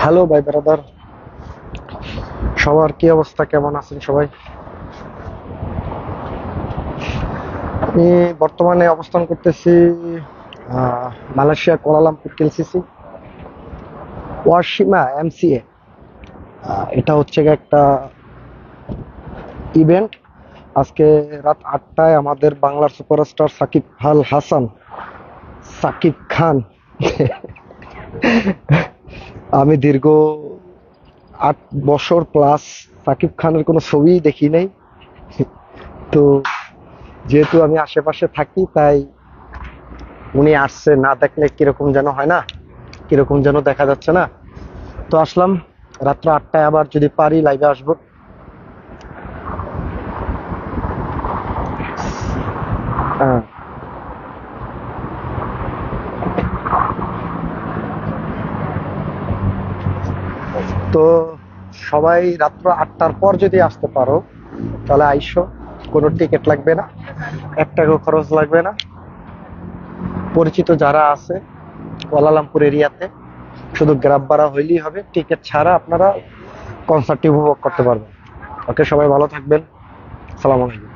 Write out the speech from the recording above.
Hello ভাই brother, সবার কি অবস্থা? কেমন আছেন সবাই? আমি বর্তমানে অবস্থান করতেছি মালয়েশিয়া কুয়ালালামপুর কেলসিসি ওয়াশিমা এমসিএ। এটা হচ্ছে গিয়ে একটা ইভেন্ট। আজকে রাত 8টায় আমাদের বাংলার সুপারস্টার সাকিব আল হাসান, সাকিব খান। আমি দীর্ঘ 8 বছর প্লাস সাকিব খানের কোনো ছবি দেখি নাই। তো যেহেতু আমি আশেপাশে থাকি, তাই উনি আসছে, না দেখলে কিরকম যেন হয় না, কিরকম যেন দেখা যাচ্ছে না। তো আসলাম, রাত্র 8টায় আবার যদি পারি লাইভে আসবো। হ্যাঁ, তো সবাই রাত্র 8টার পর যদি আসতে পারো তাহলে আইসো। কোনো টিকিট লাগবে না, 1 টাকাও খরচ লাগবে না। পরিচিত যারা আছে কুয়ালালামপুর এরিয়াতে, শুধু গ্রাব ভাড়া হইলেই হবে, টিকিট ছাড়া আপনারা কনসার্টটি উপভোগ করতে পারবেন। ওকে, সবাই ভালো থাকবেন। সালাম আলাইকুম।